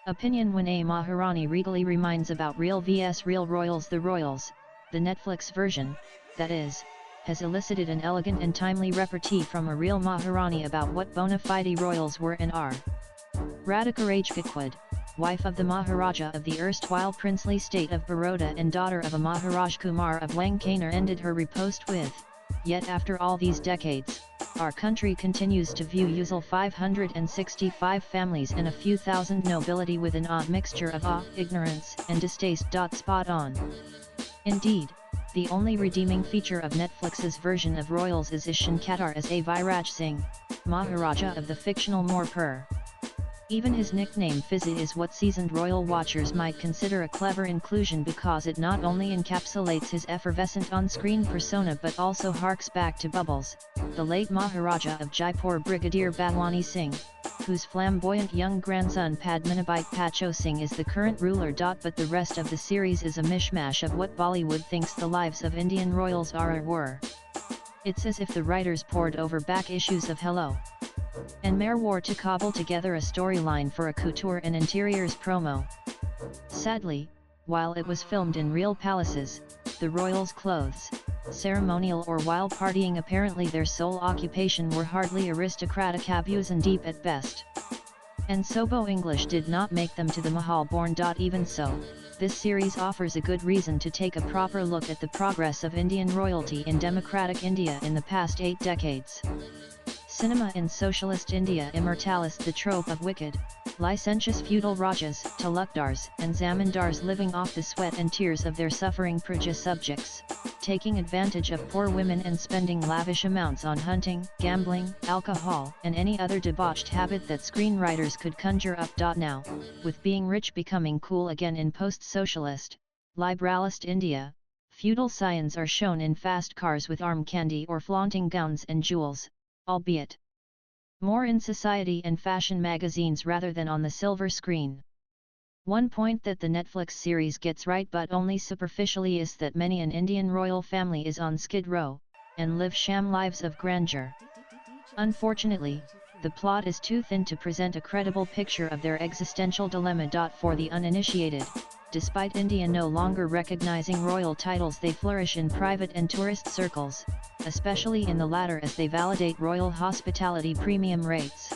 Opinion when a Maharani regally reminds about real vs real royals. The Royals, the Netflix version, that is, has elicited an elegant and timely repartee from a real Maharani about what bona fide royals were and are. Radhika Rajgakwad, wife of the Maharaja of the erstwhile princely state of Baroda and daughter of a Maharaj Kumar of Lankaner, ended her repost with, "Yet after all these decades, our country continues to view usual 565 families and a few thousand nobility with an odd mixture of awe, ignorance, and distaste." Spot on. Indeed, the only redeeming feature of Netflix's version of Royals is Ishan Khattar as a Viraj Singh, Maharaja of the fictional Morpur. Even his nickname Fizzy is what seasoned royal watchers might consider a clever inclusion, because it not only encapsulates his effervescent on-screen persona but also harks back to Bubbles, the late Maharaja of Jaipur Brigadier Bhawani Singh, whose flamboyant young grandson Padmanabhai Pacho Singh is the current ruler. But the rest of the series is a mishmash of what Bollywood thinks the lives of Indian royals are or were. It's as if the writers pored over back issues of Hello and Marwar to cobble together a storyline for a couture and interiors promo. Sadly, while it was filmed in real palaces, the royals' clothes, ceremonial or while partying, apparently their sole occupation, were hardly aristocratic abuse and deep at best. And Sobo English did not make them to the Mahal born. Even so, this series offers a good reason to take a proper look at the progress of Indian royalty in democratic India in the past 8 decades. Cinema in socialist India immortalized the trope of wicked, licentious feudal rajas, talukdars, and zamindars living off the sweat and tears of their suffering praja subjects, taking advantage of poor women and spending lavish amounts on hunting, gambling, alcohol, and any other debauched habit that screenwriters could conjure up. Now, with being rich becoming cool again in post-socialist, liberalist India, feudal scions are shown in fast cars with arm candy or flaunting gowns and jewels, albeit more in society and fashion magazines rather than on the silver screen. One point that the Netflix series gets right but only superficially is that many an Indian royal family is on Skid Row, and live sham lives of grandeur. Unfortunately, the plot is too thin to present a credible picture of their existential dilemma. For the uninitiated, despite India no longer recognizing royal titles, they flourish in private and tourist circles, especially in the latter as they validate royal hospitality premium rates.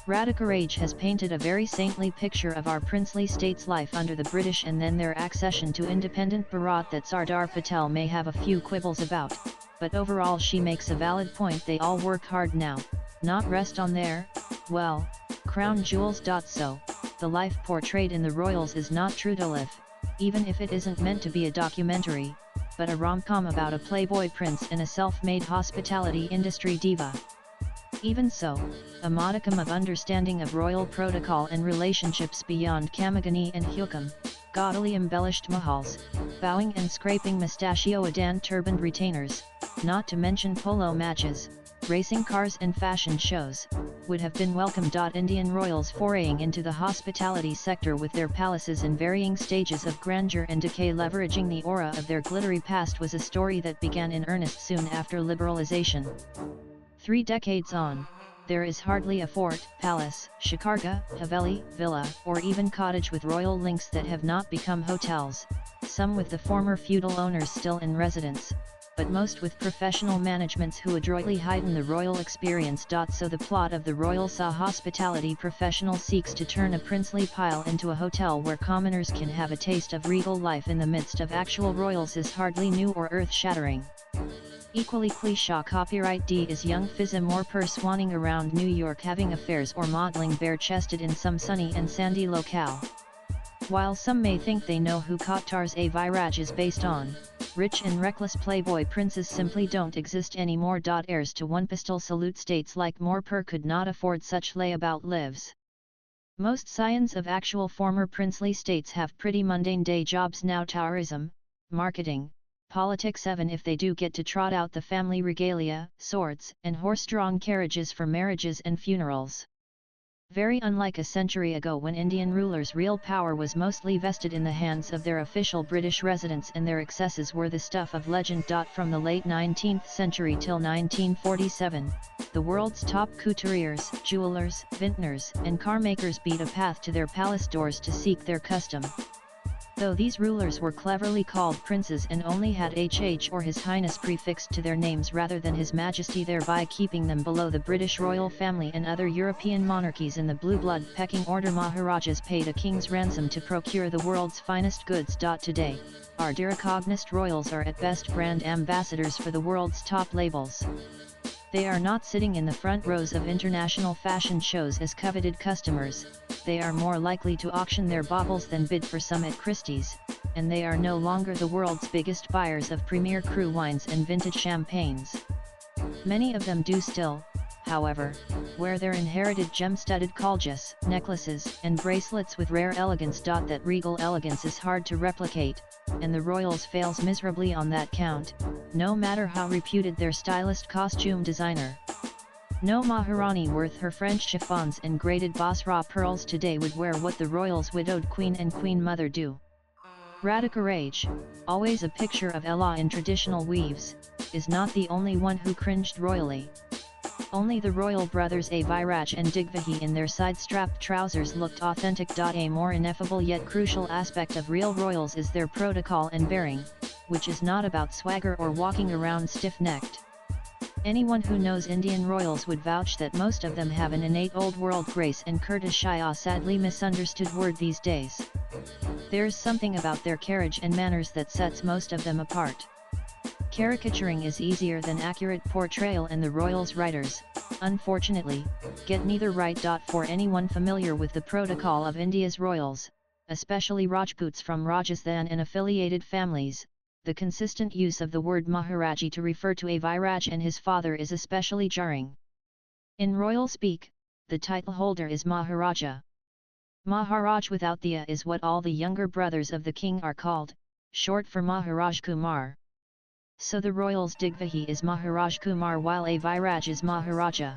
Radhika Raj has painted a very saintly picture of our princely state's life under the British and then their accession to independent Bharat that Sardar Patel may have a few quibbles about, but overall she makes a valid point. They all work hard now, not rest on their, well, crown jewels. So, the life portrayed in the royals is not true to life, even if it isn't meant to be a documentary, but a rom-com about a playboy prince and a self-made hospitality industry diva. Even so, a modicum of understanding of royal protocol and relationships beyond Kamagani and Hukam, gaudily embellished mahals, bowing and scraping mustachio-adorned turbaned retainers, not to mention polo matches, racing cars and fashion shows, would have been welcome. Indian royals foraying into the hospitality sector with their palaces in varying stages of grandeur and decay leveraging the aura of their glittery past was a story that began in earnest soon after liberalization. 3 decades on, there is hardly a fort, palace, shikarga, haveli, villa, or even cottage with royal links that have not become hotels, some with the former feudal owners still in residence, but most with professional managements who adroitly heighten the royal experience. So the plot of the Royal Sa hospitality professional seeks to turn a princely pile into a hotel where commoners can have a taste of regal life in the midst of actual royals is hardly new or earth-shattering. Equally cliché copyright D is young Fizzy Morpur swanning around New York having affairs or modeling bare-chested in some sunny and sandy locale. While some may think they know who Khattar's A Viraj is based on, rich and reckless playboy princes simply don't exist anymore. Heirs to one pistol salute states like Morpur could not afford such layabout lives. Most scions of actual former princely states have pretty mundane day jobs now: tourism, marketing, politics, even if they do get to trot out the family regalia, swords and horse-drawn carriages for marriages and funerals. Very unlike a century ago when Indian rulers' real power was mostly vested in the hands of their official British residents and their excesses were the stuff of legend. From the late 19th century till 1947, the world's top couturiers, jewelers, vintners, and car makers beat a path to their palace doors to seek their custom. Though these rulers were cleverly called princes and only had HH or His Highness prefixed to their names rather than His Majesty, thereby keeping them below the British royal family and other European monarchies in the blue blood pecking order, Maharajas paid a king's ransom to procure the world's finest goods. Today, our derecognized royals are at best brand ambassadors for the world's top labels. They are not sitting in the front rows of international fashion shows as coveted customers, they are more likely to auction their baubles than bid for some at Christie's, and they are no longer the world's biggest buyers of premier cru wines and vintage champagnes. Many of them do still, however, wear their inherited gem-studded colgers, necklaces, and bracelets with rare elegance. That regal elegance is hard to replicate, and the royals fails miserably on that count, no matter how reputed their stylist costume designer. No Maharani worth her French chiffons and grated Basra pearls today would wear what the royals' widowed queen and queen mother do. Radhika Raj, always a picture of Ella in traditional weaves, is not the only one who cringed royally. Only the royal brothers Aviraj and Digvihi in their side-strapped trousers looked authentic. A more ineffable yet crucial aspect of real royals is their protocol and bearing, which is not about swagger or walking around stiff-necked. Anyone who knows Indian royals would vouch that most of them have an innate old-world grace and courtesy, a sadly misunderstood word these days. There's something about their carriage and manners that sets most of them apart. Caricaturing is easier than accurate portrayal, and the royals' writers, unfortunately, get neither right. For anyone familiar with the protocol of India's royals, especially Rajputs from Rajasthan and affiliated families, the consistent use of the word Maharaji to refer to Aviraj and his father is especially jarring. In royal speak, the title holder is Maharaja. Maharaj without the A is what all the younger brothers of the king are called, short for Maharaj Kumar. So the royals' Digvihi is Maharaj Kumar while Aviraj is Maharaja.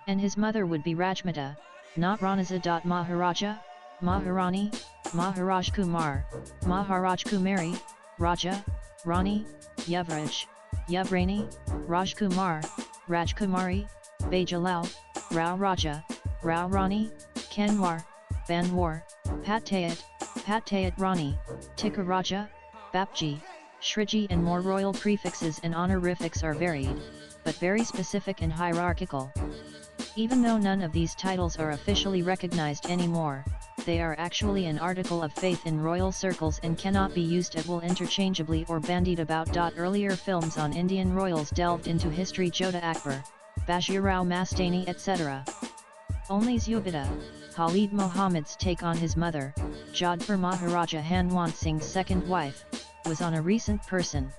And his mother would be Rajmata, not Ranaza. Maharaja, Maharani, Maharaj Kumar, Maharaj Kumari, Raja, Rani, Yuvraj, Yuvrani, Rajkumar, Rajkumari, Bajalal, Rao Raja, Rao Rani, Kanwar, Banwar, Patayat, Patayat Rani, Tikka Raja, Bapji, Shriji, and more royal prefixes and honorifics are varied, but very specific and hierarchical. Even though none of these titles are officially recognized anymore, they are actually an article of faith in royal circles and cannot be used at will interchangeably or bandied about. Earlier films on Indian royals delved into history, Jodha Akbar, Bajirao Mastani, etc. Only Zubida, Khalid Muhammad's take on his mother, Jodhpur Maharaja Hanwant Singh's second wife, was on a recent person.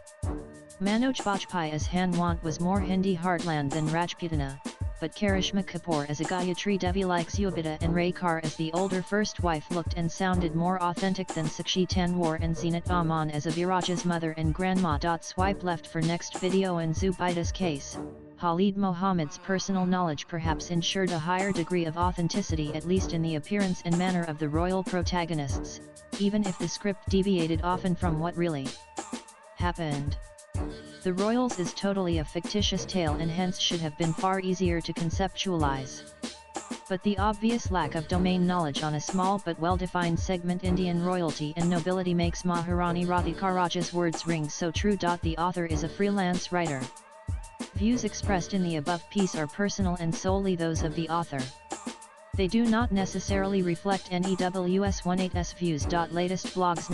Manoj Bajpayee as Hanwant was more Hindi heartland than Rajputana, but Karishma Kapoor as a Gayatri Devi like Zubida and Raykar as the older first wife looked and sounded more authentic than Sakshi Tanwar and Zinat Aman as Aviraj's mother and grandma. Swipe left for next video. In Zubida's case, Khalid Muhammad's personal knowledge perhaps ensured a higher degree of authenticity, at least in the appearance and manner of the royal protagonists, even if the script deviated often from what really happened. The royals is totally a fictitious tale and hence should have been far easier to conceptualize. But the obvious lack of domain knowledge on a small but well-defined segment Indian royalty and nobility makes Maharani Radhika Raja's words ring so true. The author is a freelance writer. Views expressed in the above piece are personal and solely those of the author. They do not necessarily reflect NEWS18's views. Latest blogs.